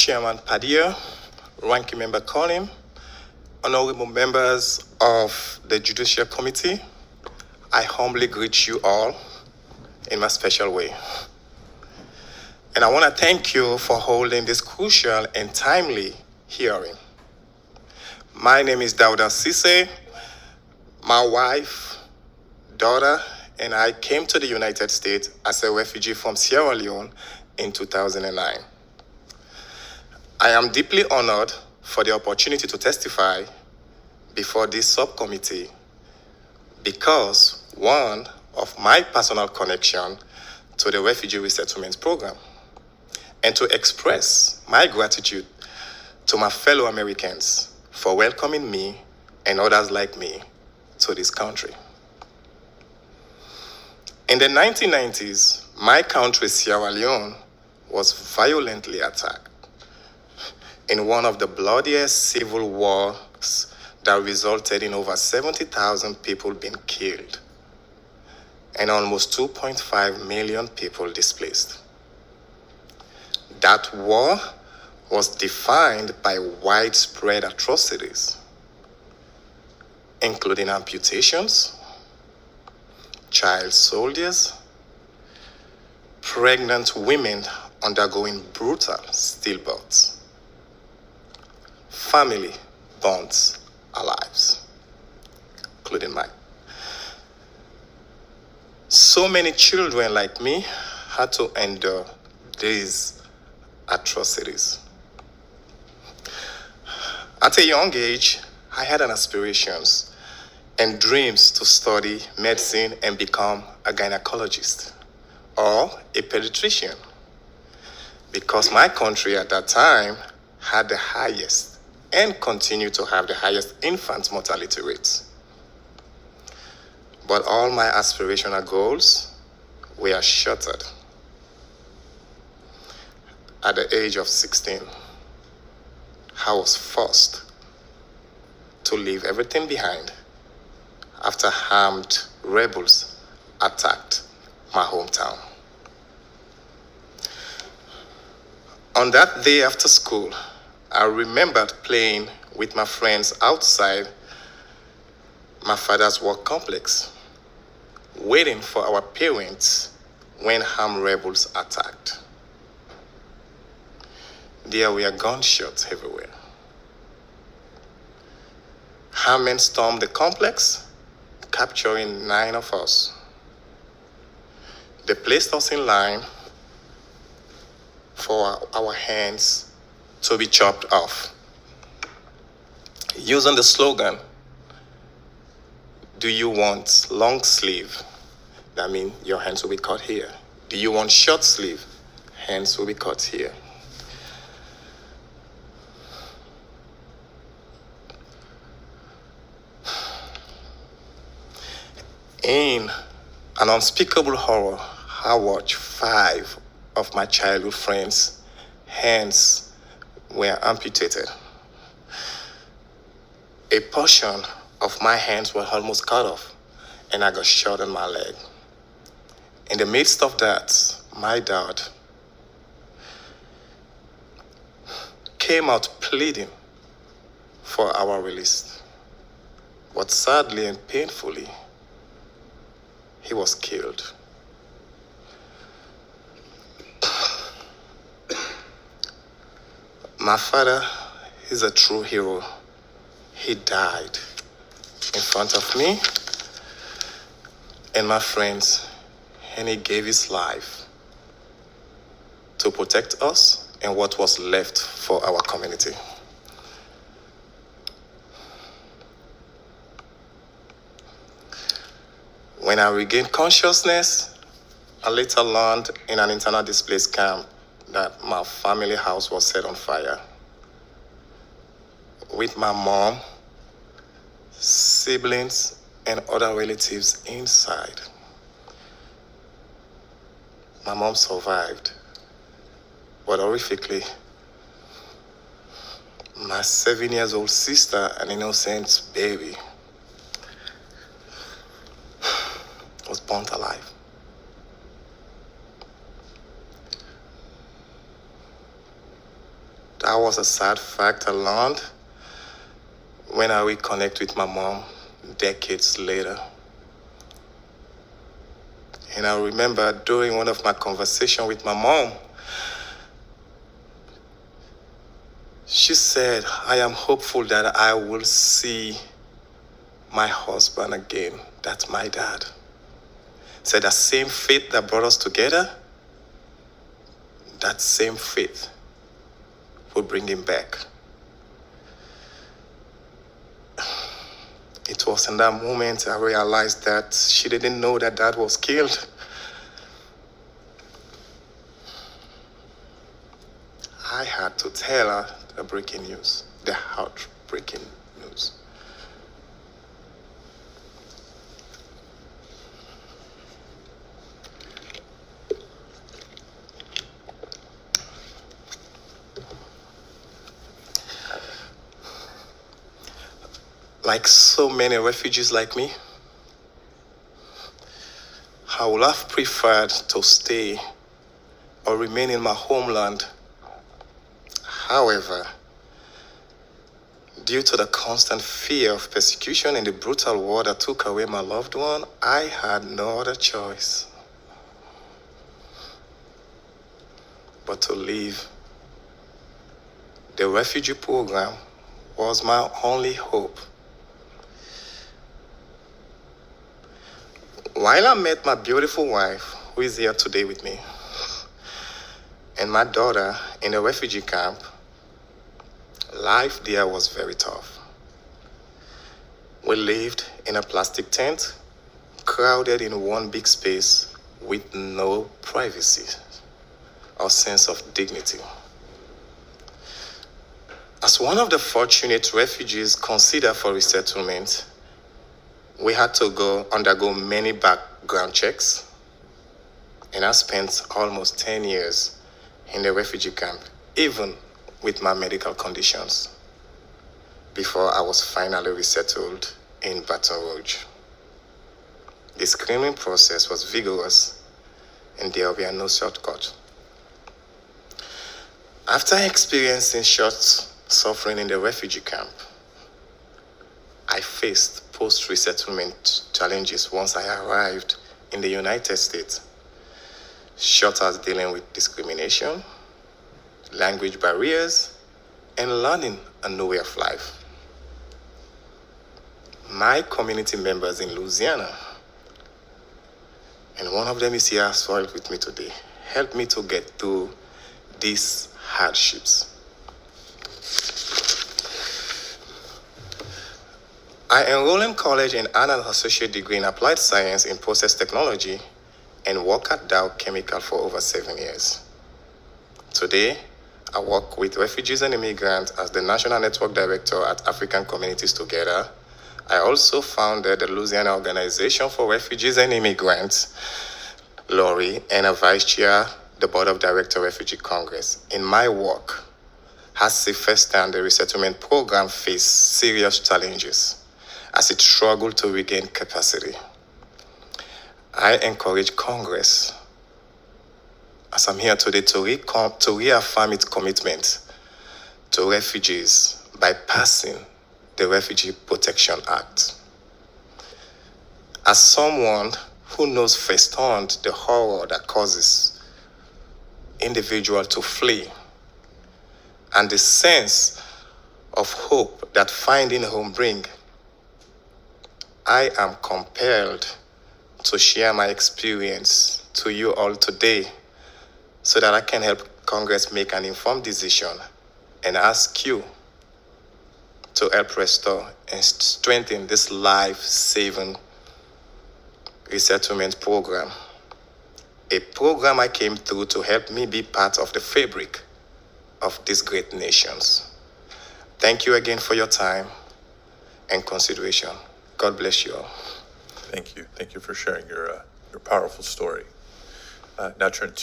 Chairman Padilla, Ranking Member Colin, honorable members of the Judicial Committee, I humbly greet you all in my special way. And I want to thank you for holding this crucial and timely hearing. My name is Dauda Sesay. My wife, daughter, and I came to the United States as a refugee from Sierra Leone in 2009. I am deeply honored for the opportunity to testify before this subcommittee because one of my personal connection to the Refugee Resettlement Program, and to express my gratitude to my fellow Americans for welcoming me and others like me to this country. In the 1990s, my country, Sierra Leone, was violently attacked in one of the bloodiest civil wars that resulted in over 70,000 people being killed and almost 2.5 million people displaced. That war was defined by widespread atrocities, including amputations, child soldiers, pregnant women undergoing brutal stillbirths, family bonds alive, including mine. So many children like me had to endure these atrocities. At a young age, I had an aspirations and dreams to study medicine and become a gynecologist or a pediatrician because my country at that time had the highest and continue to have the highest infant mortality rates. But all my aspirational goals were shattered. At the age of 16, I was forced to leave everything behind after armed rebels attacked my hometown. On that day after school, I remembered playing with my friends outside my father's work complex, waiting for our parents when armed rebels attacked. There were gunshots everywhere. Armed men stormed the complex, capturing 9 of us. They placed us in line for our hands to be chopped off. Using the slogan, "Do you want long sleeve?" That means your hands will be cut here. "Do you want short sleeve?" Hands will be cut here. In an unspeakable horror, I watched 5 of my childhood friends' hands were amputated. A portion of my hands were almost cut off, and I got shot in my leg. In the midst of that, my dad came out pleading for our release. But sadly and painfully, he was killed. My father is a true hero. He died in front of me and my friends, and he gave his life to protect us and what was left for our community. When I regained consciousness, I later learned in an internal displaced camp that my family house was set on fire, with my mom, siblings, and other relatives inside. My mom survived, but horrifically, my 7-year-old sister, an innocent baby, was burnt alive. That was a sad fact I learned when I reconnect with my mom decades later. And I remember during one of my conversations with my mom, she said, I am hopeful that I will see my husband again. That's my dad. Said that same faith that brought us together, that same faith will bring him back. It was in that moment I realized that she didn't know that dad was killed. I had to tell her the breaking news, the heartbreaking news. Like so many refugees like me, I would have preferred to stay or remain in my homeland. However, due to the constant fear of persecution and the brutal war that took away my loved one, I had no other choice but to leave. The refugee program was my only hope. While I met my beautiful wife, who is here today with me, and my daughter in a refugee camp, life there was very tough. We lived in a plastic tent, crowded in one big space with no privacy or sense of dignity. As one of the fortunate refugees considered for resettlement, we had to undergo many background checks, and I spent almost 10 years in the refugee camp, even with my medical conditions, before I was finally resettled in Baton Rouge. The screening process was vigorous, and there were no shortcuts. After experiencing short suffering in the refugee camp, I faced post-resettlement challenges once I arrived in the United States, such as dealing with discrimination, language barriers, and learning a new way of life. My community members in Louisiana, and one of them is here as well with me today, helped me to get through these hardships. I enrolled in college and earned an associate degree in applied science in process technology and worked at Dow Chemical for over 7 years. Today, I work with refugees and immigrants as the National Network Director at African Communities Together. I also founded the Louisiana Organization for Refugees and Immigrants, LORI, and a Vice Chair, the Board of Directors, Refugee Congress. In my work, I see firsthand the resettlement program faced serious challenges as it struggled to regain capacity. I encourage Congress, as I'm here today, to reaffirm its commitment to refugees by passing the Refugee Protection Act. As someone who knows firsthand the horror that causes individuals to flee and the sense of hope that finding home brings, I am compelled to share my experience to you all today so that I can help Congress make an informed decision and ask you to help restore and strengthen this life-saving resettlement program. A program I came through to help me be part of the fabric of these great nations. Thank you again for your time and consideration. God bless you all. Thank you. Thank you for sharing your powerful story. Now turn to